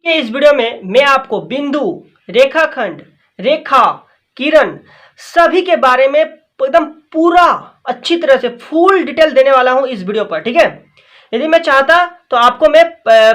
कि इस वीडियो में मैं आपको बिंदु, रेखाखंड, रेखा, किरण सभी के बारे में एकदम पूरा अच्छी तरह से फुल डिटेल देने वाला हूं इस वीडियो पर। ठीक है, यदि मैं चाहता तो आपको मैं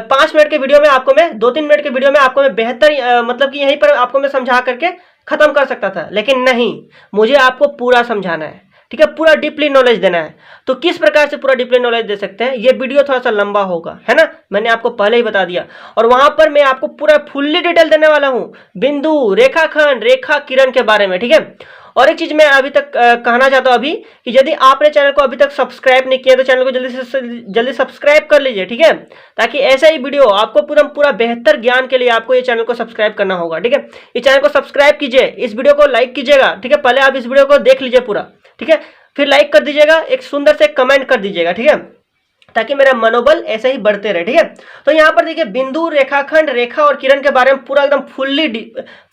5 मिनट के वीडियो में आपको मैं 2-3 मिनट के वीडियो में आपको मैं बेहतर मतलब कि यहीं पर आपको मैं समझा करके खत्म कर सकता था, लेकिन नहीं, मुझे आपको पूरा समझाना है। ठीक है, पूरा डीपली नॉलेज देना है। तो किस प्रकार से पूरा डीपली नॉलेज दे सकते हैं, ये वीडियो थोड़ा सा लंबा होगा, है ना, मैंने आपको पहले ही बता दिया। और वहां पर मैं आपको पूरा फुल्ली डिटेल देने वाला हूं बिंदु, रेखाखंड, रेखा, किरण के बारे में। ठीक है, और एक चीज मैं अभी तक कहना चाहता हूं अभी कि यदि आपने चैनल को अभी तक सब्सक्राइब नहीं किया तो चैनल को जल्दी सब्सक्राइब कर लीजिए। ठीक है, ताकि ऐसा ही वीडियो आपको पूरा बेहतर ज्ञान के लिए आपको ये चैनल को सब्सक्राइब करना होगा। ठीक है, इस चैनल को सब्सक्राइब कीजिए, इस वीडियो को लाइक कीजिएगा। ठीक है, पहले आप इस वीडियो को देख लीजिए पूरा। ठीक है, फिर लाइक कर दीजिएगा, एक सुंदर से कमेंट कर दीजिएगा। ठीक है, ताकि मेरा मनोबल ऐसे ही बढ़ते रहे। ठीक है, तो यहाँ पर देखिए बिंदु, रेखाखंड, रेखा और किरण के बारे में पूरा एकदम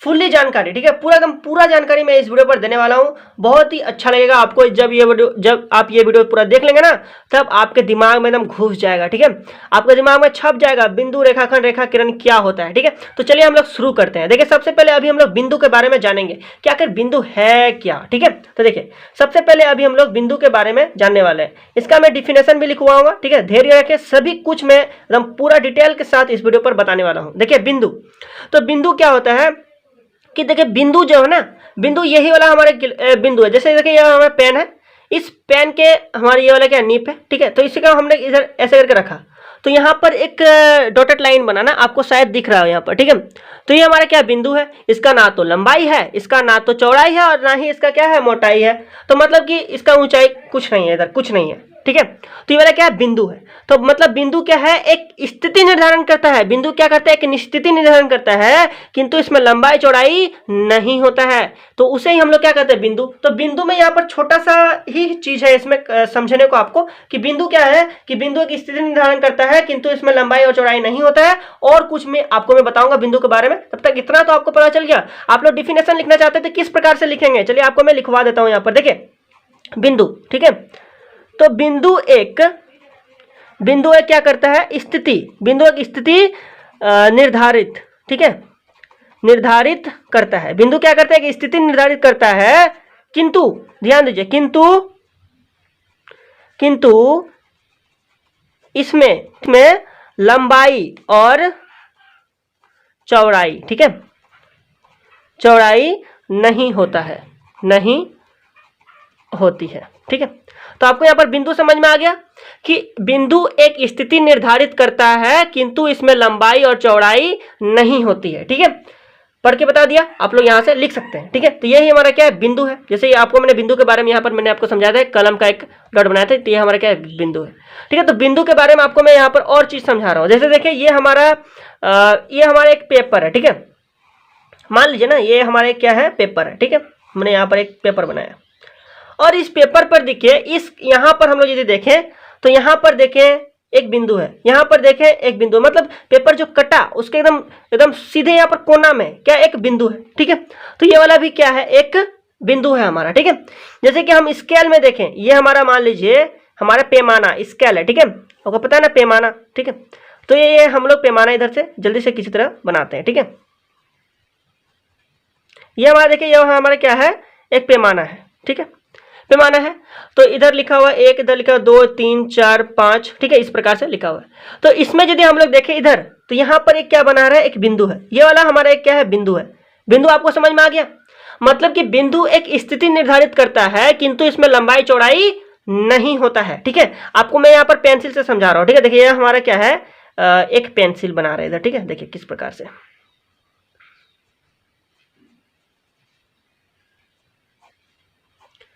फुल्ली जानकारी। ठीक है, पूरा जानकारी मैं इस वीडियो पर देने वाला हूँ। बहुत ही अच्छा लगेगा आपको जब आप ये वीडियो पूरा देख लेंगे ना, तब आपके दिमाग में एकदम घुस जाएगा। ठीक है, आपके दिमाग में छप जाएगा बिंदु, रेखाखंड, रेखा, किरण क्या होता है। ठीक है, तो चलिए हम लोग शुरू करते हैं। देखिए, सबसे पहले अभी हम लोग बिंदु के बारे में जानेंगे कि आखिर बिंदु है क्या। ठीक है, तो देखिए सबसे पहले अभी हम लोग बिंदु के बारे में जानने वाले हैं। इसका मैं डिफिनेशन भी लिखवाऊंगा। ठीक है, धैर्य रखें, सभी कुछ मैं एकदम पूरा डिटेल के साथ इस वीडियो पर बताने वाला हूं। देखिए बिंदु, तो बिंदु क्या होता है कि देखिए बिंदु जो है ना, बिंदु यही वाला हमारे बिंदु है। जैसे देखिए यह हमारा पेन है, इस पेन के हमारे ये वाला क्या नीप है। ठीक है, तो इसी का हमने इधर ऐसे करके रखा, तो यहाँ पर एक डॉटेड लाइन बनाना, आपको शायद दिख रहा है यहाँ पर। ठीक है, तो ये हमारा क्या बिंदु है, इसका ना तो लंबाई है, इसका ना तो चौड़ाई है, और ना ही इसका क्या है मोटाई है। तो मतलब कि इसका ऊंचाई कुछ नहीं है, इधर कुछ नहीं है। ठीक है, तो ये वाला क्या है बिंदु है। तो मतलब बिंदु क्या है, एक स्थिति निर्धारण करता है। बिंदु क्या करता है, एक स्थिति निर्धारण करता है, किंतु इसमें लंबाई चौड़ाई नहीं होता है, तो उसे ही हम लोग क्या कहते हैं बिंदु। तो बिंदु में यहाँ पर छोटा सा ही चीज है इसमें समझने को आपको, कि बिंदु क्या है, कि बिंदु एक स्थिति निर्धारण करता है, किंतु इसमें लंबाई और चौड़ाई नहीं होता है। और कुछ में आपको मैं बताऊंगा बिंदु के बारे में, तब तक इतना तो आपको पता चल गया। आप लोग डिफिनेशन लिखना चाहते थे, किस प्रकार से लिखेंगे, चलिए आपको मैं लिखवा देता हूं यहाँ पर। देखिए बिंदु, ठीक है, तो बिंदु एक क्या करता है, स्थिति, बिंदु एक स्थिति निर्धारित, ठीक है, निर्धारित करता है। बिंदु क्या करता है, कि स्थिति निर्धारित करता है, किंतु ध्यान दीजिए, किंतु इसमें लंबाई और चौड़ाई, ठीक है, चौड़ाई नहीं होता है, नहीं होती है। ठीक है, तो आपको यहां पर बिंदु समझ में आ गया कि बिंदु एक स्थिति निर्धारित करता है, किंतु इसमें लंबाई और चौड़ाई नहीं होती है। ठीक है, पढ़ के बता दिया, आप लोग यहां से लिख सकते हैं। ठीक है, तो यही हमारा क्या है बिंदु है। जैसे ये आपको मैंने बिंदु के बारे में यहाँ पर मैंने आपको समझाया था, कलम का एक डॉट बनाया था, तो ये हमारा क्या है बिंदु है। ठीक है, तो बिंदु के बारे में आपको मैं यहाँ पर और चीज समझा रहा हूँ। जैसे देखिए ये हमारा एक पेपर है। ठीक है, मान लीजिए ना, ये हमारे क्या है पेपर है। ठीक है, मैंने यहाँ पर एक पेपर बनाया, और इस पेपर पर देखिए, इस यहाँ पर हम लोग यदि देखें तो यहाँ पर देखें एक बिंदु है, यहाँ पर देखें एक बिंदु, मतलब पेपर जो कटा उसके एकदम सीधे यहाँ पर कोना में क्या एक बिंदु है। ठीक है, तो ये वाला भी क्या है, एक बिंदु है हमारा। ठीक है, जैसे कि हम स्केल में देखें, ये हमारा मान लीजिए हमारा पैमाना स्केल है। ठीक है, आपको पता है ना पैमाना। ठीक है, तो ये हम लोग पैमाना इधर से जल्दी से किसी तरह बनाते हैं। ठीक है, ये हमारा देखिए, ये हमारा क्या है, एक पैमाना है। ठीक है, पैमाना है, तो इधर लिखा हुआ 1, इधर लिखा हुआ 2, 3, 4, 5। ठीक है, इस प्रकार से लिखा हुआ है। तो इसमें यदि हम लोग देखें इधर, तो यहाँ पर एक क्या बना रहा है, एक बिंदु है। ये वाला हमारा एक क्या है बिंदु है। बिंदु आपको समझ में आ गया, मतलब कि बिंदु एक स्थिति निर्धारित करता है, किंतु इसमें लंबाई चौड़ाई नहीं होता है। ठीक है, आपको मैं यहाँ पर पेंसिल से समझा रहा हूँ। ठीक है, देखिए हमारा क्या है, एक पेंसिल बना रहे हैं इधर। ठीक है, देखिए किस प्रकार से,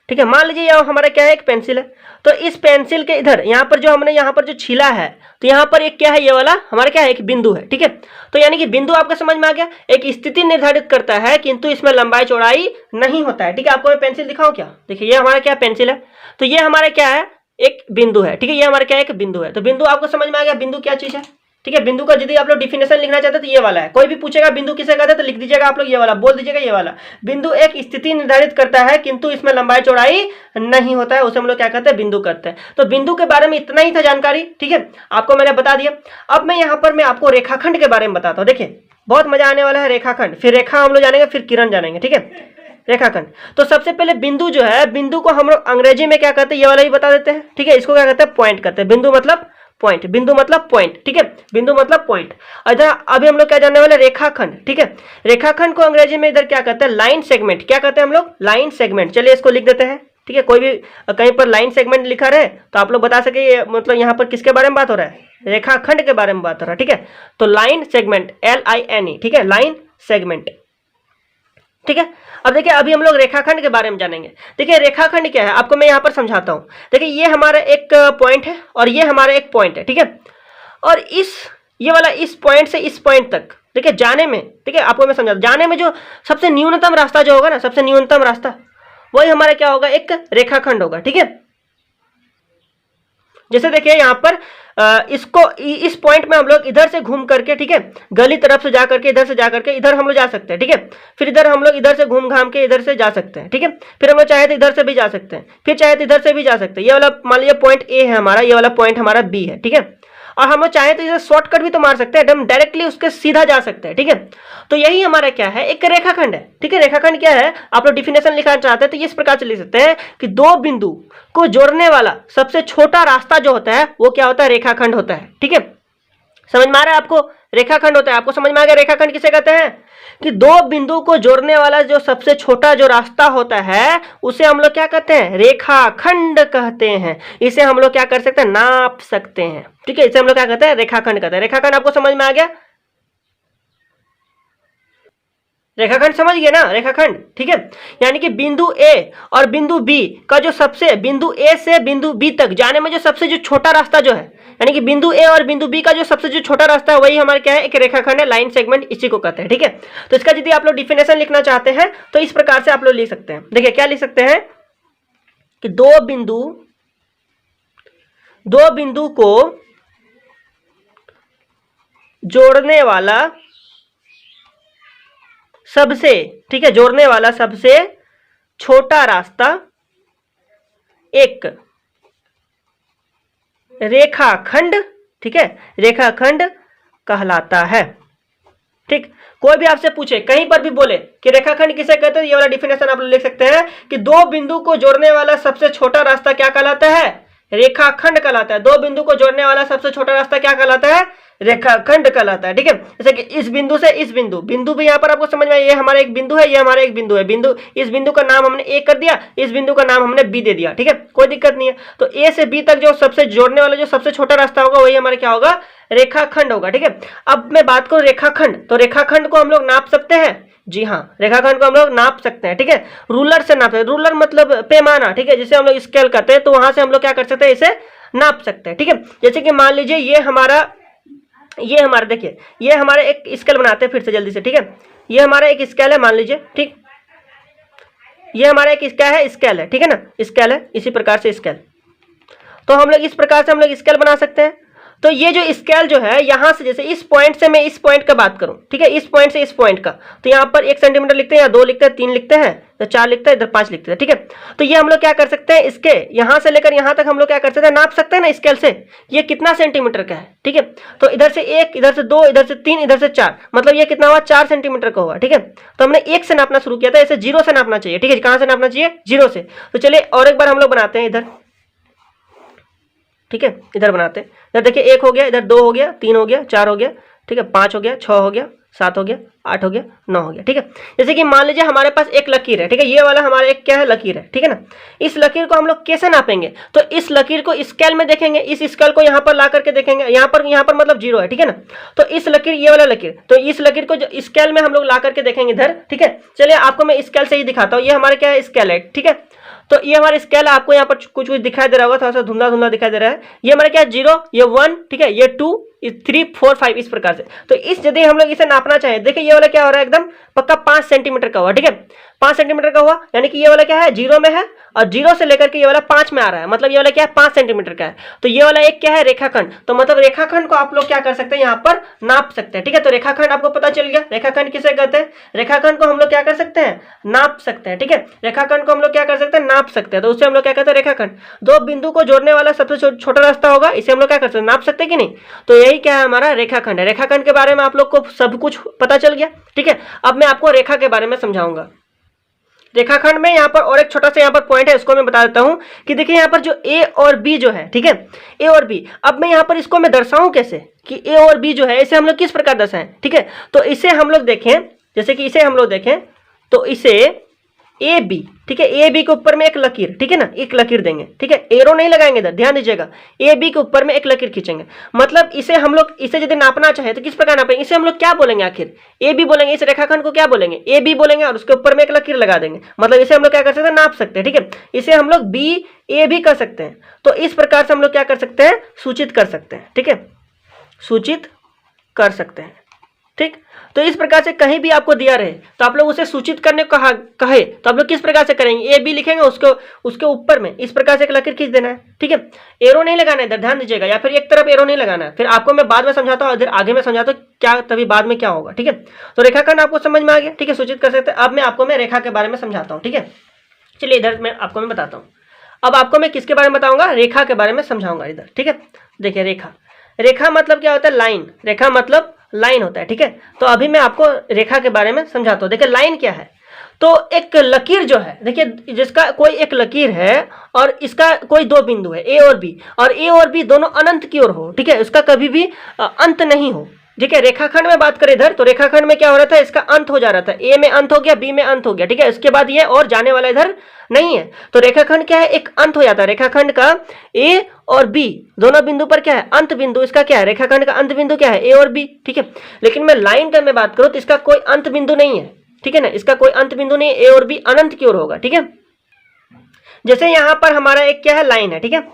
ठीक है, मान लीजिए यह हमारा क्या है, एक पेंसिल है। तो इस पेंसिल के इधर यहाँ पर जो हमने यहाँ पर जो छीला है, तो यहाँ पर एक क्या है, ये वाला हमारा क्या है, एक बिंदु है। ठीक है, तो यानी कि बिंदु आपको समझ में आ गया, एक स्थिति निर्धारित करता है, किंतु इसमें लंबाई चौड़ाई नहीं होता है। ठीक है, आपको मैं पेंसिल दिखाऊं क्या, देखिए ये हमारा क्या पेंसिल है, तो ये हमारा क्या है, एक बिंदु है। ठीक है, ये हमारा क्या है, एक बिंदु है। तो बिंदु आपको समझ में आ गया बिंदु क्या चीज है। ठीक है। बिंदु का यदि आप लोग डिफिनेशन लिखना चाहते हैं तो ये वाला है। कोई भी पूछेगा बिंदु किसे कहते हैं तो लिख दीजिएगा आप लोग ये वाला, बोल दीजिएगा ये वाला। बिंदु एक स्थिति निर्धारित करता है किंतु इसमें लंबाई चौड़ाई नहीं होता है, उसे हम लोग क्या कहते हैं, बिंदु कहते हैं। तो बिंदु के बारे में इतना ही था जानकारी, ठीक है, आपको मैंने बता दिया। अब मैं यहाँ पर मैं आपको रेखाखंड के बारे में बताता हूँ। देखिए बहुत मजा आने वाला है। रेखाखंड, फिर रेखा हम लोग जानेंगे, फिर किरण जानेंगे, ठीक है। रेखाखंड, तो सबसे पहले बिंदु जो है, बिंदु को हम लोग अंग्रेजी में क्या कहते हैं ये वाला ही बता देते हैं, ठीक है। इसको क्या कहते हैं, पॉइंट कहते हैं। बिंदु मतलब पॉइंट, बिंदु मतलब पॉइंट, ठीक है, बिंदु मतलब पॉइंट। इधर अभी हम लोग क्या जानने वाले, रेखाखंड, ठीक है। रेखाखंड को अंग्रेजी में इधर क्या कहते हैं, लाइन सेगमेंट। क्या कहते हैं हम लोग, लाइन सेगमेंट। चलिए इसको लिख देते हैं, ठीक है। कोई भी कहीं पर लाइन सेगमेंट लिखा रहे तो आप लोग बता सके मतलब यहाँ पर किसके बारे में बात हो रहा है, रेखाखंड के बारे में बात हो रहा है, ठीक है। तो लाइन सेगमेंट, LINE, ठीक है, लाइन सेगमेंट, ठीक है। अब देखिए अभी हम लोग रेखाखंड के बारे में जानेंगे। देखिए रेखाखंड क्या है आपको मैं यहाँ पर समझाता हूँ। देखिए ये हमारा एक पॉइंट है और ये हमारा एक पॉइंट है, ठीक है। और ये वाला इस पॉइंट से इस पॉइंट तक, ठीक है, जाने में, ठीक है, आपको मैं समझाता हूँ, जाने में जो सबसे न्यूनतम रास्ता जो होगा ना, सबसे न्यूनतम रास्ता वही हमारा क्या होगा, एक रेखाखंड होगा, ठीक है। जैसे देखिए यहाँ पर इसको इस पॉइंट में हम लोग इधर से घूम करके, ठीक है, गली तरफ से जा करके, इधर से जा करके इधर हम लोग जा सकते हैं, ठीक है। फिर इधर हम लोग इधर से घूम घाम के इधर से जा सकते हैं, ठीक है। फिर हम लोग चाहे तो इधर से भी जा सकते हैं, फिर चाहे तो इधर से भी जा सकते हैं। ये वाला मान लीजिए पॉइंट A है हमारा, ये वाला पॉइंट हमारा B है, ठीक है। और हम लोग चाहे तो इधर शॉर्टकट भी तो मार सकते हैं, एकदम डायरेक्टली उसके सीधा जा सकते हैं, ठीक है। तो यही हमारा क्या है, एक रेखाखंड है, ठीक है। रेखाखंड क्या है, आप लोग डिफिनेशन लिखना चाहते हैं तो इस प्रकार से लिख सकते हैं कि दो बिंदु को जोड़ने वाला सबसे छोटा रास्ता जो होता है वो क्या होता है, रेखाखंड होता है, ठीक है। समझ में आ रहा है आपको, रेखाखंड होता है। आपको समझ में आ गया रेखाखंड किसे कहते हैं, कि दो बिंदु को जोड़ने वाला जो सबसे छोटा जो रास्ता होता है उसे हम लोग क्या कहते हैं, रेखाखंड कहते हैं। इसे हम लोग क्या कर सकते हैं, नाप सकते हैं, ठीक है। इसे हम लोग क्या कहते हैं, रेखाखंड कहते हैं। रेखाखंड आपको समझ में आ गया, रेखाखंड समझ गए ना, रेखाखंड, ठीक है। यानी कि बिंदु A और बिंदु B का जो सबसे, बिंदु A से बिंदु B तक जाने में जो सबसे जो छोटा रास्ता जो है, यानी कि बिंदु A और बिंदु B का जो सबसे जो छोटा रास्ता है वही हमारा क्या है, एक रेखाखंड है, लाइन सेगमेंट इसी को कहते हैं, ठीक है। तो इसका यदि आप लोग डिफिनेशन लिखना चाहते हैं तो इस प्रकार से आप लोग लिख सकते हैं। देखिए क्या लिख सकते हैं कि दो बिंदु को जोड़ने वाला सबसे, ठीक है, जोड़ने वाला सबसे छोटा रास्ता एक रेखाखंड, ठीक है, रेखाखंड कहलाता है, ठीक। कोई भी आपसे पूछे कहीं पर भी बोले कि रेखाखंड किसे कहते हैं, ये वाला डिफिनेशन आप लिख सकते हैं कि दो बिंदु को जोड़ने वाला सबसे छोटा रास्ता क्या कहलाता है, रेखाखंड कहलाता है। दो बिंदु को जोड़ने वाला सबसे छोटा रास्ता क्या कहलाता है, रेखाखंड कहलाता है, ठीक है। जैसे कि इस बिंदु से इस बिंदु, बिंदु भी यहाँ पर आपको समझ में, ये हमारा एक बिंदु है, ये हमारा एक बिंदु है। बिंदु, इस बिंदु का नाम हमने A कर दिया, इस बिंदु का नाम हमने B दे दिया, ठीक है, कोई दिक्कत नहीं है। तो A से B तक जो सबसे जोड़ने वाला जो सबसे छोटा रास्ता होगा वही हमारा क्या होगा, रेखाखंड होगा, ठीक है। अब मैं बात करूं रेखाखंड, तो रेखाखंड को हम लोग नाप सकते हैं, जी हाँ, रेखाखंड को हम लोग नाप सकते हैं, ठीक है। रूलर से नाप सकते हैं, रूलर मतलब पैमाना, ठीक है, जिसे हम लोग स्केल करते हैं, तो वहां से हम लोग क्या कर सकते हैं, इसे नाप सकते हैं, ठीक है। जैसे कि मान लीजिए ये हमारा देखिए ये हमारा एक स्केल बनाते हैं फिर से जल्दी से, ठीक है। ये हमारा एक स्केल है मान लीजिए, ठीक, ये हमारा एक क्या है, स्केल है, ठीक है ना, स्केल है, इसी प्रकार से स्केल। तो हम लोग इस प्रकार से हम लोग स्केल बना सकते हैं। तो ये जो स्केल जो है यहाँ से, जैसे इस पॉइंट से मैं इस पॉइंट का बात करूं, ठीक है, इस पॉइंट से इस पॉइंट का, तो यहाँ पर 1 सेंटीमीटर लिखते हैं, या 2 लिखते हैं, 3 लिखते हैं, तो 4 लिखते हैं, इधर 5 लिखते हैं, ठीक है। तो ये हम लोग क्या कर सकते हैं, इसके यहाँ से लेकर यहाँ तक हम लोग क्या कर सकते हैं, नाप सकते हैं ना स्केल से, ये कितना सेंटीमीटर का है, ठीक है। तो इधर से 1, इधर से 2, इधर से 3, इधर से 4, मतलब ये कितना हुआ, 4 सेंटीमीटर का हुआ, ठीक है। तो हमने 1 से नापना शुरू किया था, इसे 0 से नापना चाहिए, ठीक है। कहाँ से नापना चाहिए, 0 से। तो चलिए और एक बार हम लोग बनाते हैं इधर, ठीक है, इधर बनाते हैं। इधर देखिए 1 हो गया, इधर 2 हो गया, 3 हो गया, 4 हो गया, ठीक है, 5 हो गया, 6 हो गया, 7 हो गया, 8 हो गया, 9 हो गया, ठीक है। जैसे कि मान लीजिए हमारे पास एक लकीर है, ठीक है, ये वाला हमारा एक क्या है, लकीर है, ठीक है ना। इस लकीर को हम लोग कैसे नापेंगे, तो इस लकीर को स्केल में देखेंगे, इस स्केल को यहाँ पर ला करके देखेंगे, यहाँ पर मतलब 0 है, ठीक है ना। तो इस लकीर, ये वाला लकीर, तो इस लकीर को जो स्केल में हम लोग ला करके देखेंगे इधर, ठीक है। चलिए आपको मैं स्केल से ही दिखाता हूँ, ये हमारा क्या है, स्केल है, ठीक है। तो ये हमारा स्केल है, आपको यहाँ पर कुछ दिखाई दे रहा होगा, थोड़ा सा धुंधला धुंधला दिखाई दे रहा है। ये हमारा क्या है, 0, ये 1, ठीक है, ये 2, 3, 4, 5 इस प्रकार से। तो इस यदि हम लोग इसे नापना चाहें, देखिए ये वाला क्या हो रहा है, एकदम पक्का 5 सेंटीमीटर का हुआ, ठीक है, 5 सेंटीमीटर का हुआ, यानी कि ये वाला क्या है, 0 में है, और 0 से लेकर के ये वाला 5 में आ रहा है, मतलब ये वाला क्या है 5 सेंटीमीटर का है। तो ये वाला एक क्या है रेखाखंड, तो मतलब रेखाखंड को आप लोग क्या कर सकते हैं यहाँ पर नाप सकते हैं, ठीक है। तो रेखाखंड आपको पता चल गया, रेखाखंड किसे कहते हैं, रेखाखंड को हम लोग क्या कर सकते हैं नाप सकते हैं, ठीक है। रेखाखंड को हम लोग क्या कर सकते हैं नाप सकते हैं, तो उससे हम लोग क्या कहते हैं रेखाखंड। दो बिंदु को जोड़ने वाला सबसे छोटा रास्ता होगा, इसे हम लोग क्या कर सकते हैं नाप सकते हैं कि नहीं। तो यही क्या है हमारा रेखाखंड है। रेखाखंड के बारे में आप लोग को सब कुछ पता चल गया, ठीक है। अब मैं आपको रेखा के बारे में समझाऊंगा। रेखाखंड में यहाँ पर और एक छोटा सा यहाँ पर पॉइंट है, इसको मैं बता देता हूं कि देखिए यहाँ पर जो ए और बी जो है, ठीक है, ए और बी। अब मैं यहाँ पर इसको मैं दर्शाऊं कैसे कि ए और बी जो है इसे हम लोग किस प्रकार दर्शाएं, ठीक है। तो इसे हम लोग देखें, जैसे कि इसे हम लोग देखें तो इसे ए बी, ठीक है, ए बी के ऊपर में एक लकीर, ठीक है ना, एक लकीर देंगे, ठीक है, एरो नहीं लगाएंगे इधर, ध्यान दीजिएगा। ए बी के ऊपर में एक लकीर खींचेंगे, मतलब इसे हम लोग इसे यदि नापना चाहे तो किस प्रकार नापेंगे, इसे हम लोग क्या बोलेंगे आखिर ए बी बोलेंगे, इस रेखाखंड को क्या बोलेंगे ए बी बोलेंगे और उसके ऊपर में एक लकीर लगा देंगे, मतलब इसे हम लोग क्या कर सकते हैं नाप सकते हैं, ठीक है। इसे हम लोग बी ए भी कर सकते हैं। तो इस प्रकार से हम लोग क्या कर सकते हैं सूचित कर सकते हैं, ठीक है, सूचित कर सकते हैं, ठीक। तो इस प्रकार से कहीं भी आपको दिया रहे तो आप लोग उसे सूचित करने को कहे तो आप लोग किस प्रकार से करेंगे, ए बी लिखेंगे, उसके ऊपर में इस प्रकार से एक लकीर खींच देना है, ठीक है। एरो नहीं लगाना है इधर, ध्यान दीजिएगा, या फिर एक तरफ एरो नहीं लगाना है, फिर आपको मैं बाद में समझाता हूँ, इधर आगे में समझाता हूँ क्या तभी बाद में क्या होगा, ठीक है। तो रेखाखंड आपको समझ में आ गया, ठीक है, सूचित कर सकते हैं। अब मैं आपको मैं रेखा के बारे में समझाता हूँ, ठीक है। चलिए इधर मैं आपको मैं बताता हूँ। अब आपको मैं किसके बारे में बताऊंगा, रेखा के बारे में समझाऊंगा इधर, ठीक है। देखिए रेखा, रेखा मतलब क्या होता है लाइन, रेखा मतलब लाइन होता है, ठीक है। तो अभी मैं आपको रेखा के बारे में समझाता हूँ। देखिए लाइन क्या है, तो एक लकीर जो है, देखिए जिसका कोई एक लकीर है और इसका कोई दो बिंदु है ए और बी दोनों अनंत की ओर हो, ठीक है, उसका कभी भी अंत नहीं हो, ठीक है। रेखाखंड में बात करें इधर तो रेखाखंड में क्या हो रहा था, इसका अंत हो जा रहा था, ए में अंत हो गया, बी में अंत हो गया, ठीक है। इसके बाद ये और जाने वाला इधर नहीं है, तो रेखाखंड क्या है एक अंत हो जाता है। रेखाखंड का ए और बी दोनों बिंदु पर क्या है अंत बिंदु, इसका क्या है रेखाखंड का अंत बिंदु क्या है ए और बी, ठीक है। लेकिन मैं लाइन का मैं बात करूं तो इसका कोई अंत बिंदु नहीं है, ठीक है ना, इसका कोई अंत बिंदु नहीं है, ए और बी अनंत की ओर होगा, ठीक है। जैसे यहां पर हमारा एक क्या है लाइन है, ठीक है,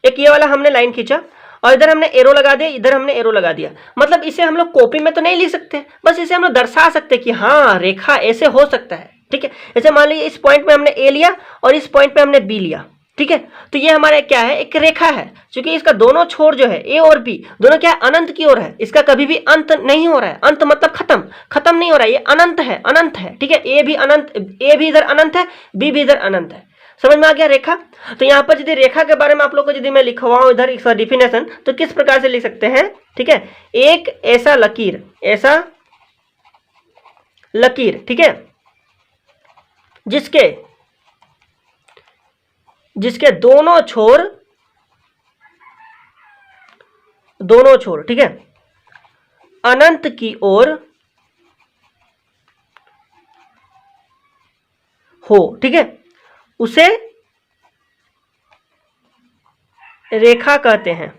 एक ये वाला हमने लाइन खींचा और इधर हमने एरो लगा दिया, इधर हमने एरो लगा दिया, मतलब इसे हम लोग कॉपी में तो नहीं लिख सकते, बस इसे हम लोग दर्शा सकते कि हाँ रेखा ऐसे हो सकता है, ठीक है। जैसे मान लीजिए इस पॉइंट में हमने ए लिया और इस पॉइंट पे हमने बी लिया, ठीक है, तो ये हमारा क्या है एक रेखा है, क्योंकि इसका दोनों छोर जो है ए और बी दोनों क्या है अनंत की ओर है, इसका कभी भी अंत नहीं हो रहा है, अंत मतलब खत्म नहीं हो रहा है, ये अनंत है, ठीक है। ए भी अनंत, ए भी इधर अनंत है, बी भी इधर अनंत है, समझ में आ गया रेखा। तो यहाँ पर यदि रेखा के बारे में आप लोग को यदि मैं लिखवाऊं इधर इसका डिफिनेशन तो किस प्रकार से लिख सकते हैं, ठीक है, एक ऐसा लकीर, ठीक है, जिसके दोनों छोर ठीक है अनंत की ओर हो, ठीक है, उसे रेखा कहते हैं,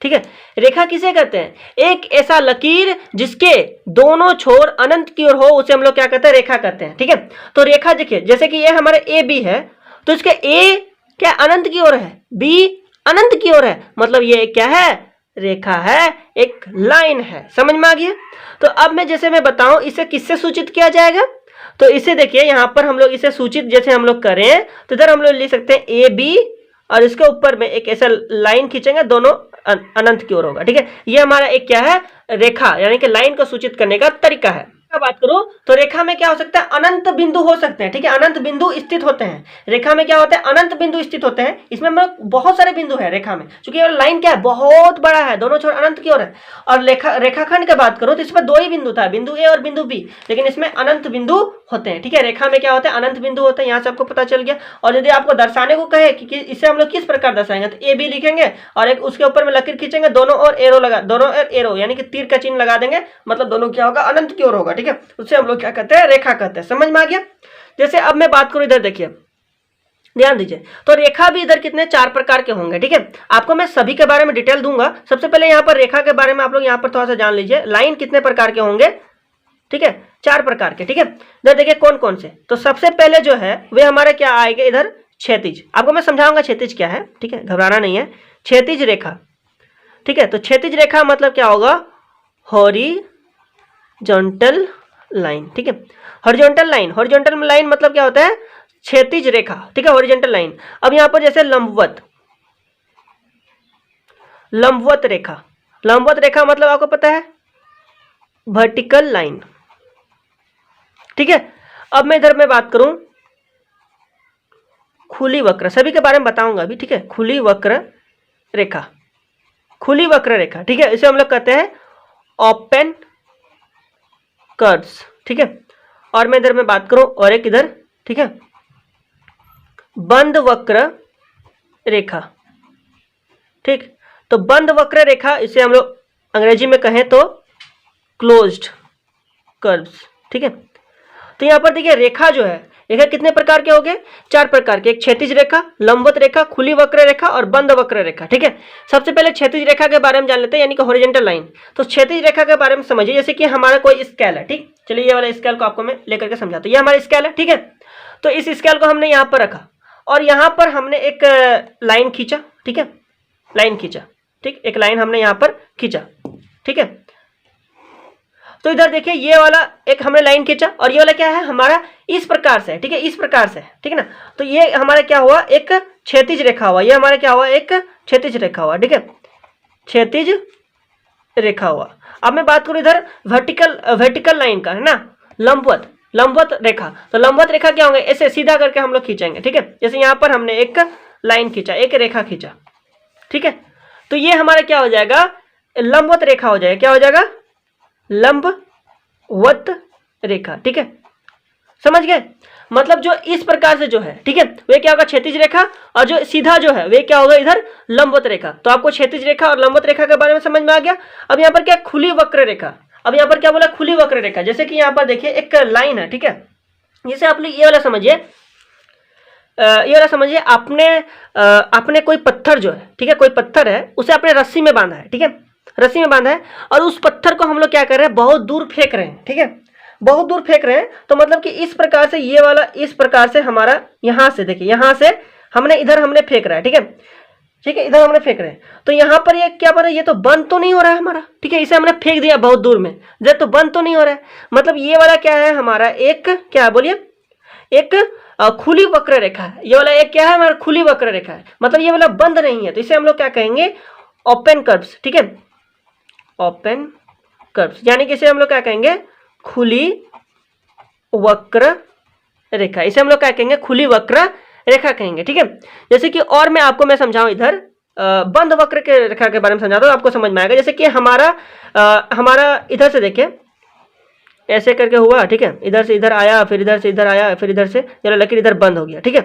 ठीक है। रेखा किसे कहते हैं, एक ऐसा लकीर जिसके दोनों छोर अनंत की ओर हो उसे हम लोग क्या कहते हैं रेखा कहते हैं, ठीक है। तो रेखा देखिए जैसे कि ये हमारे ए बी है तो इसके ए क्या अनंत की ओर है, बी अनंत की ओर है, मतलब ये क्या है रेखा है, एक लाइन है, समझ में आ गया। तो अब मैं जैसे मैं बताऊं इसे किससे सूचित किया जाएगा, तो इसे देखिए यहां पर हम लोग इसे सूचित जैसे हम लोग करें तो इधर हम लोग लिख सकते हैं ए बी और इसके ऊपर में एक ऐसा लाइन खींचेंगे, दोनों अनंत की ओर होगा, ठीक है। ये हमारा एक क्या है रेखा यानी कि लाइन को सूचित करने का तरीका है। बात करूं तो रेखा में क्या हो सकता है अनंत बिंदु हो सकते हैं, ठीक है, अनंत बिंदु स्थित होते हैं। रेखा में क्या होता है अनंत बिंदु स्थित होते हैं, इसमें बहुत सारे बिंदु है रेखा में, क्योंकि लाइन क्या है बहुत बड़ा है, दोनों छोर अनंत की ओर है। और रेखाखंड की बात करो तो इसमें दो ही बिंदु था, बिंदु ए और बिंदु बी, लेकिन इसमें अनंत बिंदु होते हैं, ठीक है। रेखा में क्या होता है अनंत बिंदु होते हैं, यहाँ से आपको पता चल गया। और यदि आपको दर्शाने को कहे कि इसे हम लोग किस प्रकार दर्शाएंगे तो ए बी लिखेंगे और एक उसके ऊपर में लकीर खींचेंगे, दोनों और एरो यानी कि तीर का चिन्ह लगा देंगे, मतलब दोनों क्या होगा अनंत की ओर होगा, ठीक है। उससे हम लोग क्या कहते हैं रेखा कहते हैं, समझ में आ गया। जैसे अब मैं बात करूं इधर देखिए ध्यान दीजिए, तो रेखा भी इधर कितने चार प्रकार के होंगे, ठीक है। आपको मैं सभी के बारे में डिटेल दूंगा। सबसे पहले यहाँ पर रेखा के बारे में आप लोग यहाँ पर थोड़ा सा जान लीजिए, लाइन कितने प्रकार के होंगे, ठीक है, चार प्रकार के, ठीक है। इधर देखिए कौन कौन से, तो सबसे पहले जो है वे हमारे क्या आएंगे इधर क्षैतिज, आपको मैं समझाऊंगा क्षैतिज क्या है, ठीक है, घबराना नहीं है। क्षैतिज रेखा, ठीक है, तो क्षैतिज रेखा मतलब क्या होगा हॉरिजॉन्टल लाइन, ठीक है। हॉरिजॉन्टल लाइन, हॉरिजॉन्टल लाइन मतलब क्या होता है, क्षैतिज रेखा, ठीक है, हॉरिजॉन्टल लाइन। अब यहां पर जैसे लंबवत, लंबवत रेखा, लंबवत रेखा मतलब आपको पता है वर्टिकल लाइन, ठीक है। अब मैं इधर में बात करूं खुली वक्र, सभी के बारे में बताऊंगा अभी, ठीक है। खुली वक्र रेखा, खुली वक्र रेखा, ठीक है, इसे हम लोग कहते हैं ओपन कर्व्स, ठीक है। और मैं इधर में बात करूं और एक इधर, ठीक है, बंद वक्र रेखा, ठीक। तो बंद वक्र रेखा, इसे हम लोग अंग्रेजी में कहें तो क्लोज्ड कर्व्स, ठीक है। तो यहां पर देखिए रेखा जो है, रेखा कितने प्रकार के हो गए, 4 प्रकार के, एक क्षैतिज रेखा, लंबवत रेखा, खुली वक्र रेखा और बंद वक्र रेखा, ठीक है। सबसे पहले क्षैतिज रेखा के बारे में जान लेते हैं, यानी कि हॉरिजॉन्टल लाइन। तो क्षैतिज रेखा के बारे में समझिए, जैसे कि हमारा कोई स्केल है, ठीक। चलिए ये वाला स्केल को आपको मैं लेकर के समझाता हूं। ये हमारा स्केल है, ठीक है। तो इस स्केल को हमने यहां पर रखा और यहां पर हमने एक लाइन खींचा, ठीक है, लाइन खींचा, ठीक, एक लाइन हमने यहां पर खींचा, ठीक है। तो इधर देखिए ये वाला एक हमने लाइन खींचा और ये वाला क्या है हमारा इस प्रकार से, ठीक है, इस प्रकार से, ठीक है ना। तो ये हमारा क्या हुआ, एक क्षैतिज रेखा हुआ, ये हमारा क्या हुआ, एक क्षैतिज रेखा हुआ, ठीक है, क्षैतिज रेखा हुआ। अब मैं बात करूं इधर वर्टिकल लाइन का, है ना, लंबवत रेखा। तो लंबवत रेखा क्या होंगे, ऐसे सीधा करके हम लोग खींचेंगे, ठीक है। जैसे यहां पर हमने एक लाइन खींचा, एक रेखा खींचा, ठीक है। तो ये हमारा क्या हो जाएगा, लंबवत रेखा हो जाएगा, क्या हो जाएगा, लंबवत रेखा, ठीक है। समझ गए, मतलब जो इस प्रकार से जो है, ठीक है, वे क्या होगा, क्षैतिज रेखा, और जो सीधा जो है वे क्या होगा इधर लंबवत रेखा। तो आपको क्षैतिज रेखा और लंबवत रेखा के बारे में समझ में आ गया। अब यहाँ पर क्या खुली वक्र रेखा, अब यहाँ पर क्या बोला, खुली वक्र रेखा। जैसे कि यहाँ पर देखिए एक लाइन है, ठीक है, जैसे आप लोग ये वाला समझिए, ये वाला समझिए, आपने कोई पत्थर जो है, ठीक है, कोई पत्थर है, उसे आपने रस्सी में बांधा है, ठीक है, रस्सी में बांधा है, और उस पत्थर को हम लोग क्या कर रहे हैं, बहुत दूर फेंक रहे हैं, ठीक है, बहुत दूर फेंक रहे हैं। तो मतलब कि इस प्रकार से ये वाला, इस प्रकार से हमारा यहां से देखिए, यहां से हमने इधर हमने फेंक रहा है, ठीक है, ठीक है, इधर हमने फेंक रहे हैं। तो यहाँ पर ये क्या बना, ये तो बंद तो नहीं हो रहा है हमारा, ठीक है, इसे हमने फेंक दिया बहुत दूर में, जब तो बंद तो नहीं हो रहा है। मतलब ये वाला क्या है हमारा, एक क्या बोलिए, एक खुली वक्र रेखा है। ये वाला एक क्या है हमारा, खुली वक्र रेखा है, मतलब ये वाला बंद नहीं है। तो इसे हम लोग क्या कहेंगे, ओपन कर्व्स, ठीक है, ओपन कर्व्स, यानी कि इसे हम लोग क्या कहेंगे, खुली वक्र रेखा। इसे हम लोग क्या कहेंगे, खुली वक्र रेखा कहेंगे, ठीक है। जैसे कि और मैं आपको समझाऊं इधर बंद वक्र के रेखा के बारे में समझाता हूं, आपको समझ में आएगा। जैसे कि हमारा इधर से देखिए ऐसे करके हुआ, ठीक है, इधर से इधर आया, फिर इधर से इधर आया, फिर इधर से चलो लकीर इधर बंद हो गया, ठीक है।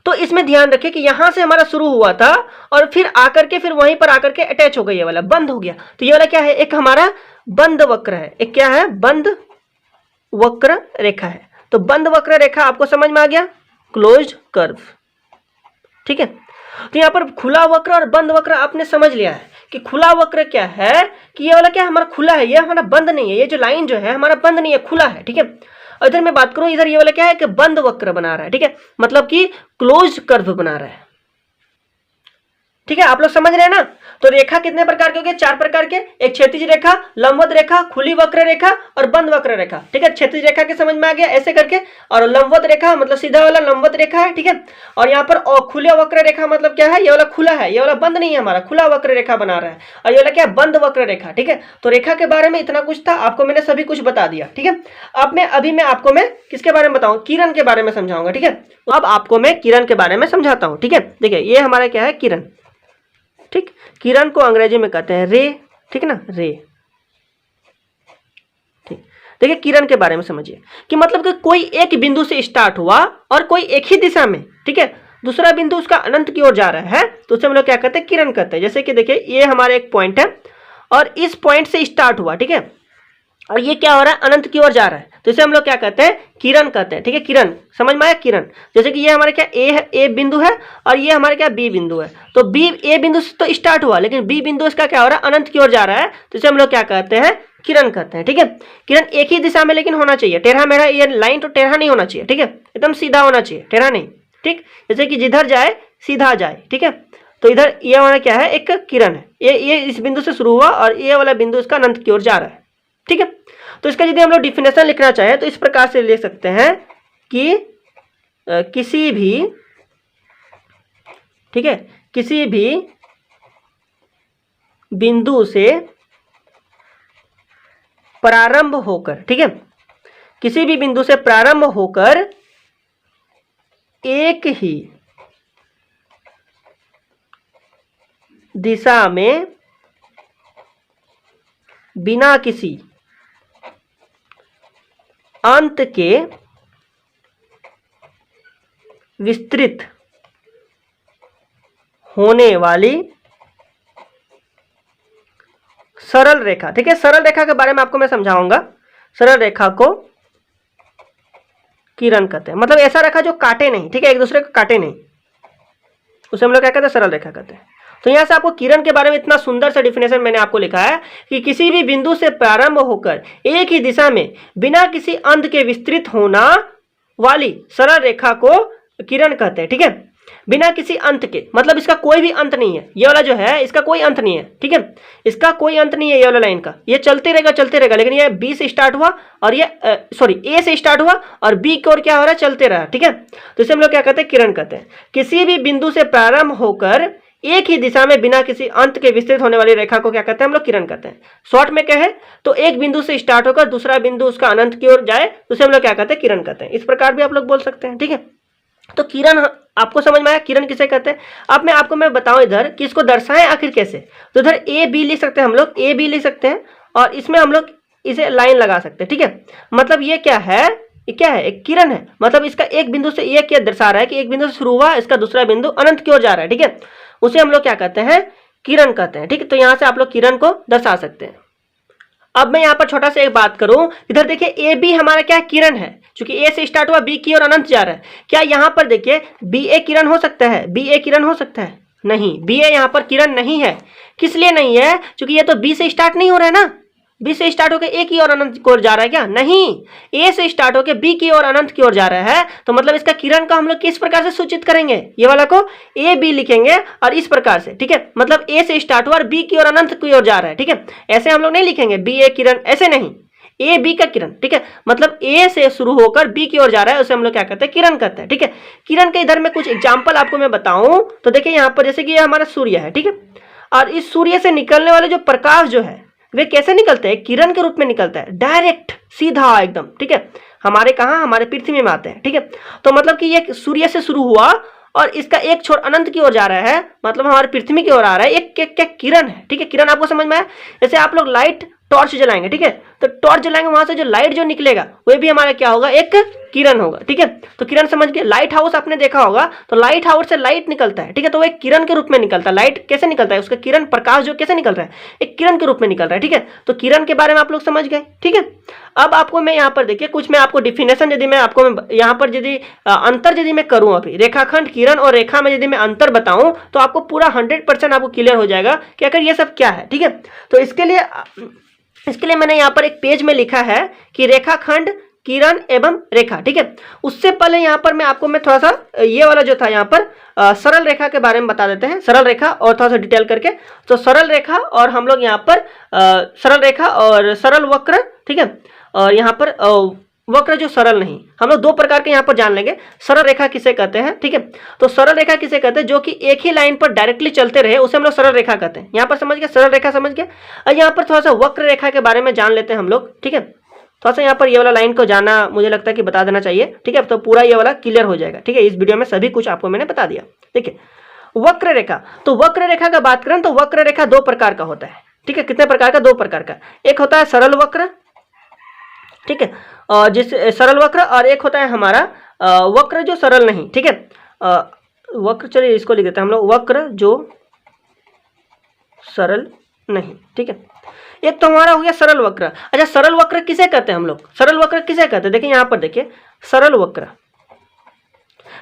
तो इसमें ध्यान रखिए कि यहां से हमारा शुरू हुआ था और फिर आकर के फिर वहीं पर आकर के अटैच हो गई, ये वाला बंद हो गया। तो ये वाला क्या है, एक हमारा बंद वक्र है, एक क्या है, बंद वक्र रेखा है। तो बंद वक्र रेखा आपको समझ में आ गया, क्लोज्ड कर्व, ठीक है। तो यहां पर खुला वक्र और बंद वक्र आपने समझ लिया है कि खुला वक्र क्या है, कि ये वाला क्या हमारा खुला है, ये हमारा बंद नहीं है, ये जो लाइन जो है हमारा बंद नहीं है, खुला है, ठीक है। और इधर मैं बात करूं, इधर ये वाला क्या है कि बंद वक्र बना रहा है, ठीक है, मतलब कि क्लोज्ड कर्व बना रहा है, ठीक है। आप लोग समझ रहे हैं ना। तो रेखा कितने प्रकार के हो गए, 4 प्रकार के, एक क्षैतिज रेखा, लंबवत रेखा, खुली वक्र रेखा और बंद वक्र रेखा, ठीक है। क्षैतिज रेखा के समझ में आ गया ऐसे करके, और लंबवत रेखा मतलब सीधा वाला लंबवत रेखा है, ठीक है। और यहाँ पर खुला वक्र रेखा मतलब क्या है, ये वाला खुला है, ये वाला बंद नहीं है हमारा, खुला वक्र रेखा बना रहा है। और ये वाला क्या, बंद वक्र रेखा, ठीक है। तो रेखा के बारे में इतना कुछ था, आपको मैंने सभी कुछ बता दिया, ठीक है। अभी मैं आपको किसके बारे में बताऊं, किरण के बारे में समझाऊंगा, ठीक है। अब आपको मैं किरण के बारे में समझाता हूं, ठीक है। देखिए ये हमारा क्या है, किरण, ठीक, किरण को अंग्रेजी में कहते हैं रे, ठीक ना, रे, ठीक। देखिए किरण के बारे में समझिए कि मतलब कि कोई एक बिंदु से स्टार्ट हुआ और कोई एक ही दिशा में, ठीक है, दूसरा बिंदु उसका अनंत की ओर जा रहा है, तो उसे हम लोग क्या कहते हैं, किरण कहते हैं। जैसे कि देखिए ये हमारा एक पॉइंट है और इस पॉइंट से स्टार्ट हुआ, ठीक है, और ये क्या हो रहा है, अनंत की ओर जा रहा है, तो इसे हम लोग क्या कहते हैं, किरण कहते हैं, ठीक है, किरण, समझ में आया, किरण। जैसे कि ये हमारे क्या ए है, ए बिंदु है, और ये हमारे क्या बी बिंदु है। तो बी, ए बिंदु से तो स्टार्ट हुआ, लेकिन बी बिंदु इसका क्या हो रहा है, अनंत की ओर जा रहा है, तो इसे हम लोग क्या कहते हैं, किरण कहते हैं, ठीक है। किरण एक ही दिशा में लेकिन होना चाहिए, टेढ़ा मेढ़ा, ये लाइन तो टेढ़ा नहीं होना चाहिए, ठीक है, एकदम सीधा होना चाहिए, टेढ़ा नहीं, ठीक। जैसे कि जिधर जाए सीधा जाए, ठीक है। तो इधर ये हमारा क्या है, एक किरण है, ये इस बिंदु से शुरू हुआ और ये वाला बिंदु इसका अनंत की ओर जा रहा है, ठीक है। तो इसका यदि हम लोग डिफिनेशन लिखना चाहें तो इस प्रकार से लिख सकते हैं कि किसी भी, ठीक है, किसी भी बिंदु से प्रारंभ होकर, ठीक है, किसी भी बिंदु से प्रारंभ होकर एक ही दिशा में बिना किसी अंत के विस्तृत होने वाली सरल रेखा, ठीक है, सरल रेखा के बारे में आपको मैं समझाऊंगा। सरल रेखा को किरण कहते हैं, मतलब ऐसा रेखा जो काटे नहीं, ठीक है, एक दूसरे को काटे नहीं, उसे हम लोग क्या कहते हैं, सरल रेखा कहते हैं। तो यहां से आपको किरण के बारे में इतना सुंदर सा डिफिनेशन मैंने आपको लिखा है कि किसी भी बिंदु से प्रारंभ होकर एक ही दिशा में बिना किसी अंत के विस्तृत होना वाली सरल रेखा को किरण कहते हैं, ठीक है, बिना किसी अंत के, मतलब इसका कोई भी अंत नहीं है, ये वाला जो है इसका कोई अंत नहीं है, ठीक है, इसका कोई अंत नहीं है ये वाला लाइन का, ये चलते रहेगा, लेकिन ये बी से स्टार्ट हुआ और ये सॉरी ए से स्टार्ट हुआ और बी की ओर क्या हो रहा है, चलते रहा, ठीक है। तो इसे हम लोग क्या कहते हैं, किरण कहते हैं। किसी भी बिंदु से प्रारंभ होकर एक ही दिशा में बिना किसी अंत के विस्तृत होने वाली रेखा को क्या कहते हैं, हम लोग किरण कहते हैं। शॉर्ट में कहे तो एक बिंदु से स्टार्ट होकर दूसरा बिंदु उसका अनंत की ओर जाए तो उसे हम लोग क्या कहते हैं, किरण कहते हैं। इस प्रकार भी आप लोग बोल सकते हैं, ठीक है। तो किरण आपको समझ में आया, किरण किसे कहते हैं। अब मैं बताऊं इधर कि इसको दर्शाएं आखिर कैसे। तो इधर ए बी लिख सकते हैं, हम लोग ए बी लिख सकते हैं और इसमें हम लोग इसे लाइन लगा सकते हैं, ठीक है। मतलब ये क्या है, ये क्या है, एक किरण है, मतलब इसका एक बिंदु से ये क्या दर्शा रहा है कि एक बिंदु से शुरू हुआ, इसका दूसरा बिंदु अनंत की ओर जा रहा है, ठीक है, उसे हम लोग क्या कहते हैं, किरण कहते हैं, ठीक है। तो यहां से आप लोग किरण को दर्शा सकते हैं। अब मैं यहाँ पर छोटा सा एक बात करूं, इधर देखिए ए बी हमारा क्या है, किरण है, क्योंकि ए से स्टार्ट हुआ बी की ओर अनंत जा रहा है। क्या यहाँ पर देखिए बी ए किरण हो सकता है, बी ए किरण हो सकता है, नहीं, बी ए यहाँ पर किरण नहीं है। किस लिए नहीं है, क्योंकि ये तो बी से स्टार्ट नहीं हो रहा है ना, बी से स्टार्ट होकर ए की ओर अनंत की ओर जा रहा है, क्या नहीं, ए से स्टार्ट होकर बी की ओर अनंत की ओर जा रहा है। तो मतलब इसका किरण का हम लोग किस प्रकार से सूचित करेंगे, ये वाला को ए बी लिखेंगे और इस प्रकार से, ठीक है, मतलब ए से स्टार्ट हुआ और बी की ओर अनंत की ओर जा रहा है, ठीक है। ऐसे हम लोग नहीं लिखेंगे बी ए किरण, ऐसे नहीं, ए बी का किरण, ठीक है, मतलब ए से शुरू होकर बी की ओर जा रहा है, उसे हम लोग क्या कहते हैं, किरण कहते हैं, ठीक है। किरण के इधर में कुछ एग्जाम्पल आपको मैं बताऊं तो देखिए यहाँ पर जैसे कि ये हमारा सूर्य है, ठीक है, और इस सूर्य से निकलने वाले जो प्रकाश जो है वे कैसे निकलते हैं, किरण के रूप में निकलता है, डायरेक्ट सीधा एकदम, ठीक है, हमारे कहाँ, हमारे पृथ्वी में आते हैं, ठीक है। तो मतलब कि ये सूर्य से शुरू हुआ और इसका एक छोर अनंत की ओर जा रहा है, मतलब हमारे पृथ्वी की ओर आ रहा है, एक क्या किरण है, ठीक है। किरण आपको समझ में आया। जैसे आप लोग लाइट टॉर्च जलाएंगे, ठीक है, तो टॉर्च जलाएंगे, वहां से जो लाइट जो निकलेगा वह भी हमारा क्या होगा, एक किरण होगा, ठीक है। तो किरण समझ के, लाइट हाउस आपने देखा होगा, तो लाइट हाउस से लाइट निकलता है, ठीक है, तो वो एक किरण के रूप में निकलता है। लाइट कैसे निकलता है, उसका किरण प्रकाश जो कैसे निकल रहा है, एक किरण के रूप में निकल रहा है, ठीक है। तो किरण के बारे में आप लोग समझ गए, ठीक है। अब आपको मैं यहाँ पर देखिए कुछ मैं आपको डिफिनेशन यदि मैं आपको यहाँ पर यदि अंतर यदि मैं करूँ, अभी रेखाखंड, किरण और रेखा में यदि मैं अंतर बताऊं तो आपको पूरा 100% आपको क्लियर हो जाएगा कि आखिर ये सब क्या है, ठीक है। तो इसके लिए मैंने यहाँ पर एक पेज में लिखा है कि रेखाखंड, किरण एवं रेखा, ठीक है। उससे पहले यहाँ पर मैं थोड़ा सा ये वाला जो था यहाँ पर सरल रेखा के बारे में बता देते हैं, सरल रेखा और थोड़ा सा डिटेल करके। तो सरल रेखा और हम लोग यहाँ पर सरल रेखा और सरल वक्र, ठीक है, और यहाँ पर वक्र जो सरल नहीं, हम लोग दो प्रकार के यहाँ पर जान लेंगे। सरल रेखा किसे कहते हैं, ठीक है, तो सरल रेखा किसे कहते हैं, जो कि एक ही लाइन पर डायरेक्टली चलते रहे, उसे हम लोग सरल रेखा कहते हैं। यहाँ पर समझ गए, सरल रेखा समझ गए। और यहाँ पर थोड़ा सा वक्र रेखा के बारे में जान लेते हैं हम लोग, ठीक है। थोड़ा सा यहाँ पर ये वाला लाइन को जाना मुझे लगता है कि बता देना चाहिए, ठीक है, तो पूरा ये वाला क्लियर हो जाएगा, ठीक है। इस वीडियो में सभी कुछ आपको मैंने बता दिया। देखिए वक्र रेखा, तो वक्र रेखा का बात करें तो वक्र रेखा दो प्रकार का होता है, ठीक है। कितने प्रकार का, दो प्रकार का। एक होता है सरल वक्र, ठीक है, और जिस सरल वक्र, और एक होता है हमारा वक्र जो सरल नहीं, ठीक है। वक्र, चलिए इसको लिख देते हैं हम लोग, वक्र जो सरल नहीं, ठीक है। एक तो हमारा हो गया सरल वक्र। अच्छा, सरल वक्र किसे कहते हैं हम लोग, सरल वक्र किसे कहते हैं, देखिए यहाँ पर देखिए सरल वक्र,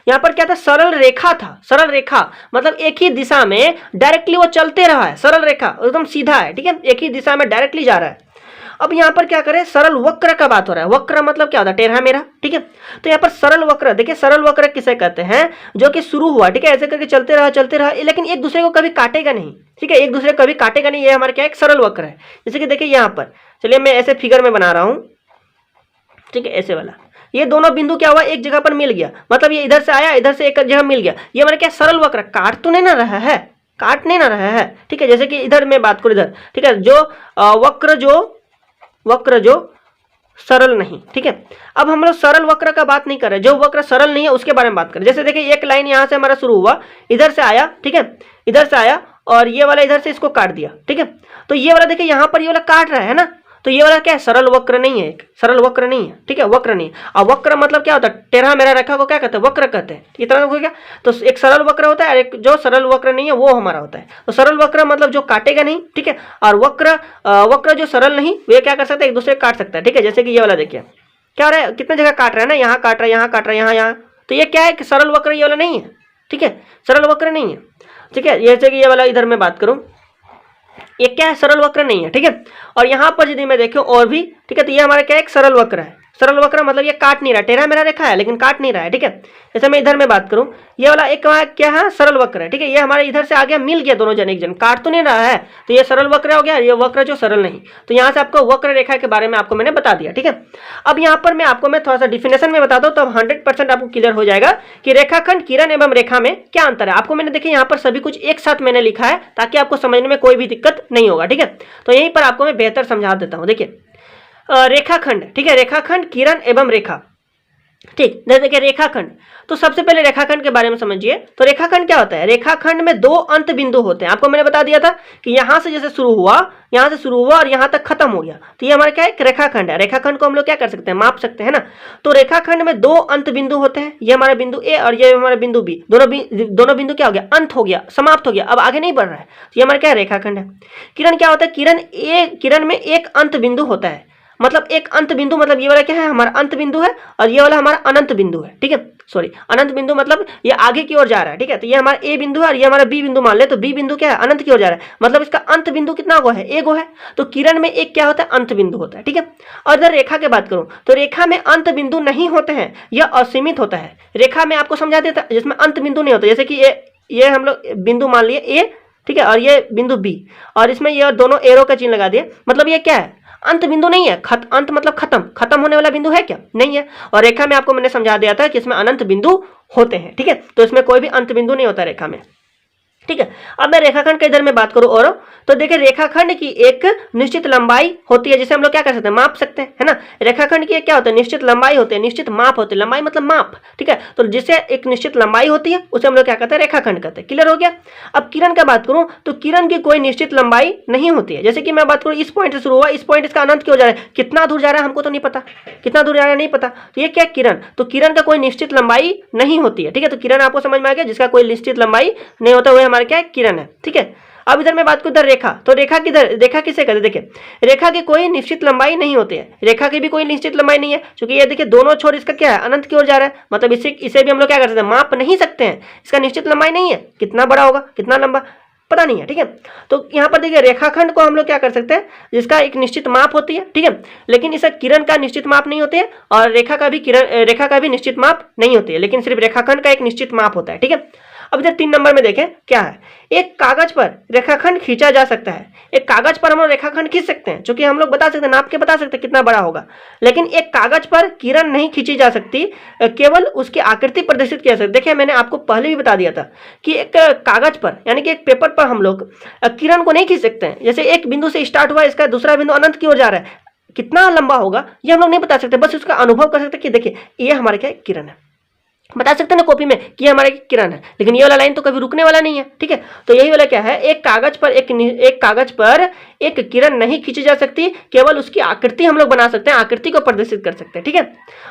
यहाँ पर क्या था, सरल रेखा था। सरल रेखा मतलब एक ही दिशा में डायरेक्टली वो चलते रहा है, सरल रेखा एकदम सीधा है, ठीक है, एक ही दिशा में डायरेक्टली जा रहा है। अब यहाँ पर क्या करें, सरल वक्र का बात हो रहा है। वक्र मतलब क्या होता है, टेढ़ा मेढ़ा, ठीक है। तो यहाँ पर सरल वक्र, देखिए सरल वक्र किसे कहते हैं, जो कि शुरू हुआ, ठीक है, ऐसे करके चलते रहा लेकिन एक दूसरे को कभी काटेगा नहीं, ठीक है, एक दूसरे को कभी काटेगा नहीं, ये हमारा क्या एक सरल वक्र है। जैसे कि देखिए यहाँ पर, चलिए मैं ऐसे फिगर में बना रहा हूँ, ठीक है, ऐसे वाला, ये दोनों बिंदु क्या हुआ, एक जगह पर मिल गया, मतलब ये इधर से आया, इधर से एक जगह मिल गया, ये हमारा क्या सरल वक्र, काट तो नहीं ना रहा है, काट नहीं ना रहा है, ठीक है। जैसे कि इधर मैं बात करूं, इधर, ठीक है, जो वक्र जो सरल नहीं, ठीक है। अब हम लोग सरल वक्र का बात नहीं कर रहे, जो वक्र सरल नहीं है उसके बारे में बात करें। जैसे देखिए एक लाइन यहां से हमारा शुरू हुआ, इधर से आया, ठीक है, इधर से आया और ये वाला इधर से इसको काट दिया, ठीक है। तो ये वाला देखिए यहां पर ये वाला काट रहा है ना, तो ये वाला क्या है, सरल वक्र नहीं है, एक सरल वक्र नहीं है, ठीक है, वक्र नहीं। अब वक्र मतलब क्या होता है, टेढ़ा मेढ़ा रेखा को क्या कहते हैं, वक्र कहते हैं, इतना हो गया। तो एक सरल वक्र होता है और एक जो सरल वक्र नहीं है वो हमारा होता है। तो सरल वक्र मतलब जो काटेगा नहीं, ठीक है, और वक्र जो सरल नहीं, वे क्या कर सकते हैं, एक दूसरे काट सकता है, ठीक है। जैसे कि ये वाला देखिए क्या हो रहा है, कितने जगह काट रहा है ना, यहाँ काट रहा है, यहाँ काट रहा है, यहाँ, तो ये क्या है कि सरल वक्र ये वाला नहीं है, ठीक है, सरल वक्र नहीं है, ठीक है। जैसे कि ये वाला इधर मैं बात करूँ, ये क्या है, सरल वक्र नहीं है, ठीक है। और यहाँ पर यदि मैं देखूं और भी, ठीक है, तो ये हमारा क्या है, एक सरल वक्र है। सरल वक्र मतलब ये काट नहीं रहा, टेढ़ा मेरा रेखा है लेकिन काट नहीं रहा है, ठीक है। जैसे मैं इधर में बात करूं, ये वाला एक क्या है, सरल वक्र है, ठीक है, ये हमारे इधर से आ गया, मिल गया दोनों जन, एक जन काट तो नहीं रहा है, तो ये सरल वक्र हो गया, ये वक्र जो सरल नहीं। तो यहाँ से आपको वक्र रेखा के बारे में आपको मैंने बता दिया, ठीक है। अब यहाँ पर मैं आपको थोड़ा सा डिफिनेशन में बता दूं, तो 100% आपको क्लियर हो जाएगा कि रेखाखंड, किरण एवं रेखा में क्या अंतर है। आपको मैंने देखिए यहाँ पर सभी कुछ एक साथ मैंने लिखा है ताकि आपको समझने में कोई भी दिक्कत नहीं होगा, ठीक है। तो यहीं पर आपको मैं बेहतर समझा देता हूँ। देखिए रेखाखंड, ठीक है, रेखाखंड, किरण एवं रेखा, ठीक। देखिए रेखाखंड, तो सबसे पहले रेखाखंड के बारे में समझिए। तो रेखाखंड क्या होता है, रेखाखंड में दो अंत बिंदु होते हैं। आपको मैंने बता दिया था कि यहां से जैसे शुरू हुआ, यहां से शुरू हुआ और यहां तक खत्म हो गया, तो ये हमारा क्या है, रेखाखंड है। रेखाखंड को हम लोग क्या कर सकते हैं, माप सकते हैं ना। तो रेखाखंड में दो अंत बिंदु होते हैं, ये हमारा बिंदु ए और ये हमारा बिंदु बी, दोनों बिंदु क्या हो गया, अंत हो गया, समाप्त हो गया, अब आगे नहीं बढ़ रहा है, तो ये हमारा क्या है, रेखाखंड है। किरण क्या होता है, किरण में एक अंत बिंदु होता है, मतलब एक अंत बिंदु, मतलब ये वाला क्या है, हमारा अंत बिंदु है और ये वाला हमारा अनंत बिंदु है, ठीक है। सॉरी, अनंत बिंदु मतलब ये आगे की ओर जा रहा है, ठीक है। तो ये हमारा ए बिंदु है और ये हमारा बी बिंदु मान ले, तो बी बिंदु क्या है, अनंत की ओर जा रहा है, मतलब इसका अंत बिंदु कितना गो है, ए गो है। तो किरण में एक क्या होता है, अंत बिंदु होता है, ठीक है। और अगर रेखा की बात करूं तो रेखा में अंत बिंदु नहीं होते हैं, यह असीमित होता है। रेखा में आपको समझा देता है जिसमें अंत बिंदु नहीं होता, जैसे कि ये हम लोग बिंदु मान लिए ए, ठीक है, और ये बिंदु बी, और इसमें ये दोनों एरो का चिन्ह लगा दिए, मतलब ये क्या है, अंत बिंदु नहीं है। अंत मतलब खत्म होने वाला बिंदु है क्या, नहीं है। और रेखा में आपको मैंने समझा दिया था कि इसमें अनंत बिंदु होते हैं, ठीक है। तो इसमें कोई भी अंत बिंदु नहीं होता रेखा में, ठीक है। अब मैं रेखाखंड के इधर में बात करूं और तो देखिए रेखाखंड की एक निश्चित लंबाई होती है, जिसे हम लोग क्या कर सकते हैं, माप सकते हैं, है ना। रेखाखंड की क्या होता है, निश्चित लंबाई होती है, निश्चित माप होती है, लंबाई मतलब माप, ठीक है। तो जिससे एक निश्चित लंबाई होती है उसे हम लोग क्या कहते हैं, रेखाखंड कहते हैं। क्लियर हो गया। अब किरण का बात करूं तो किरण की कोई निश्चित लंबाई नहीं होती है। जैसे कि मैं बात करूं, इस पॉइंट से शुरू हुआ, इस पॉइंट इसका अनंत क्यों जा रहा है, कितना दूर जा रहा है हमको तो नहीं पता, कितना दूर जा रहा है नहीं पता, तो ये क्या किरण, तो किरण का कोई निश्चित लंबाई नहीं होती है, ठीक है। तो किरण आपको समझ में आ गया, जिसका कोई निश्चित लंबाई नहीं होता वह हमारा क्या है, किरण है, ठीक है। अब इधर मैं बात करूं इधर रेखा, तो रेखा किसे कहते हैं, देखिए रेखा की कोई निश्चित लंबाई नहीं होती है, रेखा की भी कोई निश्चित लंबाई नहीं है, क्योंकि ये देखिए दोनों छोर इसका क्या है, अनंत की ओर जा रहा है, मतलब इसे भी हम लोग क्या कर सकते हैं, माप नहीं सकते हैं, इसका निश्चित लंबाई नहीं है, कितना बड़ा होगा, कितना लंबा पता नहीं है, ठीक है। तो यहाँ पर देखिए रेखाखंड को हम लोग क्या कर सकते हैं, जिसका एक निश्चित माप होती है, ठीक है, लेकिन इसे किरण का निश्चित माप नहीं होती है और रेखा का भी निश्चित माप नहीं होती है, लेकिन सिर्फ रेखाखंड का एक निश्चित माप होता है, ठीक है। अब इधर 3 नंबर में देखें क्या है, एक कागज पर रेखाखंड खींचा जा सकता है। एक कागज पर हम लोग रेखाखंड खींच सकते हैं, क्योंकि हम लोग बता सकते हैं, नाप के बता सकते हैं कितना बड़ा होगा, लेकिन एक कागज पर किरण नहीं खींची जा सकती, केवल उसकी आकृति प्रदर्शित किया जा सकता है। देखिए मैंने आपको पहले भी बता दिया था कि एक कागज पर यानी कि एक पेपर पर हम लोग किरण को नहीं खींच सकते हैं। जैसे एक बिंदु से स्टार्ट हुआ, इसका दूसरा बिंदु अनंत की ओर जा रहा है, कितना लंबा होगा ये हम लोग नहीं बता सकते, बस उसका अनुभव कर सकते कि देखिए ये हमारे क्या किरण है, बता सकते हैं ना कॉपी में कि हमारे किरण है, लेकिन ये वाला लाइन तो कभी रुकने वाला नहीं है, ठीक है। तो यही वाला क्या है, एक कागज पर एक किरण नहीं खींची जा सकती, केवल उसकी आकृति हम लोग बना सकते हैं, आकृति को प्रदर्शित कर सकते हैं, ठीक है।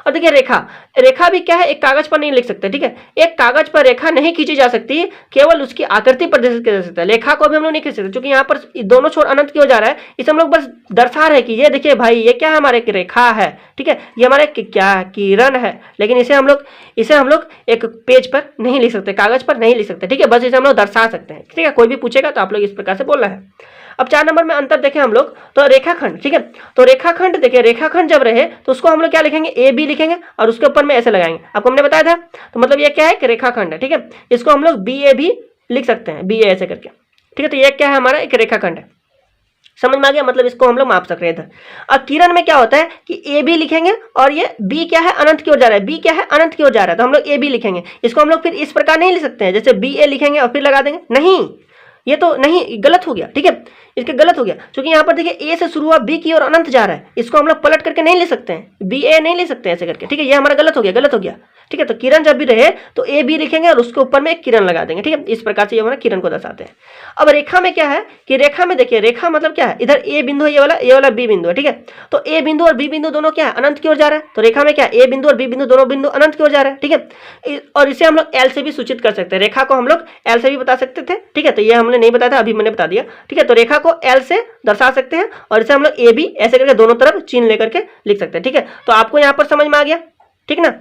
और देखिए रेखा भी क्या है, एक कागज पर नहीं लिख सकते, ठीक है। एक कागज पर रेखा नहीं खींची जा सकती, केवल उसकी आकृति प्रदर्शित किया जा सकता है। रेखा को भी हम लोग नहीं खींच सकते, क्योंकि यहाँ पर दोनों छोर अनंत की ओर जा रहा है, इसे हम लोग बस दर्शा रहे कि ये देखिए भाई ये क्या है, हमारे रेखा है, ठीक है, ये हमारे क्या किरण है, लेकिन इसे हम लोग एक पेज पर नहीं लिख सकते, कागज पर नहीं लिख सकते, ठीक है, बस इसे हम लोग दर्शा सकते हैं, ठीक है। कोई भी पूछेगा तो आप लोग इस प्रकार से बोलना है। अब 4 नंबर में अंतर देखें हम लोग, तो रेखाखंड, ठीक है। तो रेखाखंड देखिए, रेखाखंड जब रहे तो उसको हम लोग क्या लिखेंगे, ए बी लिखेंगे और उसके ऊपर में ऐसे लगाएंगे, आपको हमने बताया था। तो मतलब ये क्या है कि रेखाखंड है, ठीक है। इसको हम लोग बी ए भी लिख सकते हैं, बी ए ऐसे करके, ठीक है। तो ये क्या है हमारा, एक रेखाखंड है, समझ में आ गया, मतलब इसको हम लोग माप सकते हैं इधर। अब किरण में क्या होता है कि ए बी लिखेंगे और ये बी क्या है, अनंत की ओर जा रहा है, बी क्या है, अनंत की ओर जा रहा है, तो हम लोग ए बी लिखेंगे। इसको हम लोग फिर इस प्रकार नहीं लिख सकते हैं जैसे बी ए लिखेंगे और फिर लगा देंगे, नहीं, ये तो नहीं, गलत हो गया, ठीक है। इसके गलत हो गया, क्योंकि यहाँ पर देखिए ए से शुरू हुआ, बी की ओर अनंत जा रहा है, इसको हम लोग पलट करके नहीं ले सकते हैं, बी ए नहीं ले सकते हैं ऐसे करके, ठीक है। ये हमारा गलत हो गया, गलत हो गया, ठीक है। तो किरण जब भी रहे तो ए बी लिखेंगे और उसके ऊपर में एक किरण लगा देंगे, ठीक है। इस प्रकार से ये हमारा किरण को दर्शाते हैं। अब रेखा में क्या है कि रेखा में देखिए, रेखा मतलब क्या है, इधर ए बिंदु है, ये वाला बी बिंदु है, ठीक है। तो ए बिंदु और बी बिंदु दोनों क्या है, अनंत की ओर जा रहा है। तो रेखा में क्या है, ए बिंदु और बी बिंदु दोनों बिंदु अनंत की ओर जा रहा है, ठीक है। और इसे हम लोग एल से भी सूचित कर सकते हैं, रेखा को हम लोग एल से भी बता सकते थे, ठीक है। तो ये हमने नहीं बताया था, अभी मैंने बता दिया, ठीक है। तो रेखा को एल से दर्शा सकते हैं और इसे हम लोग ए बी ऐसे करके दोनों तरफ चिन्ह लेकर के लिख सकते हैं, ठीक है। तो आपको यहाँ पर समझ में आ गया, ठीक ना,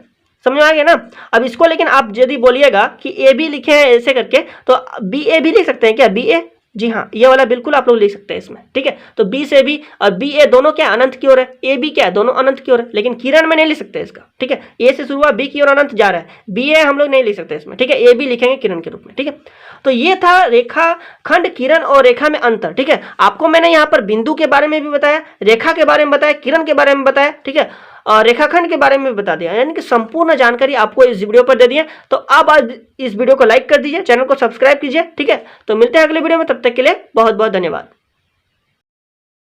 समझ में आ गया ना। अब इसको लेकिन आप यदि बोलिएगा कि ए बी लिखे हैं ऐसे करके, तो बी ए भी लिख सकते हैं क्या, बी ए, जी हाँ, ये वाला बिल्कुल आप लोग लिख सकते हैं इसमें, ठीक है। तो बी से बी और बी ए दोनों क्या अनंत की ओर है, ए बी क्या है, दोनों अनंत की ओर है, लेकिन किरण में नहीं लिख सकते इसका, ठीक है। ए से शुरू हुआ, बी की ओर अनंत जा रहा है, बी ए हम लोग नहीं लिख सकते इसमें, ठीक है। ए बी लिखेंगे किरण के रूप में, ठीक है। तो ये था रेखा खंड, किरण और रेखा में अंतर, ठीक है। आपको मैंने यहाँ पर बिंदु के बारे में भी बताया, रेखा के बारे में बताया, किरण के बारे में बताया, ठीक है, और रेखाखंड के बारे में बता दिया, यानी कि संपूर्ण जानकारी आपको इस वीडियो पर दे दी है। तो अब आज इस वीडियो को लाइक कर दीजिए, चैनल को सब्सक्राइब कीजिए, ठीक है। तो मिलते हैं अगले वीडियो में, तब तक के लिए बहुत बहुत धन्यवाद।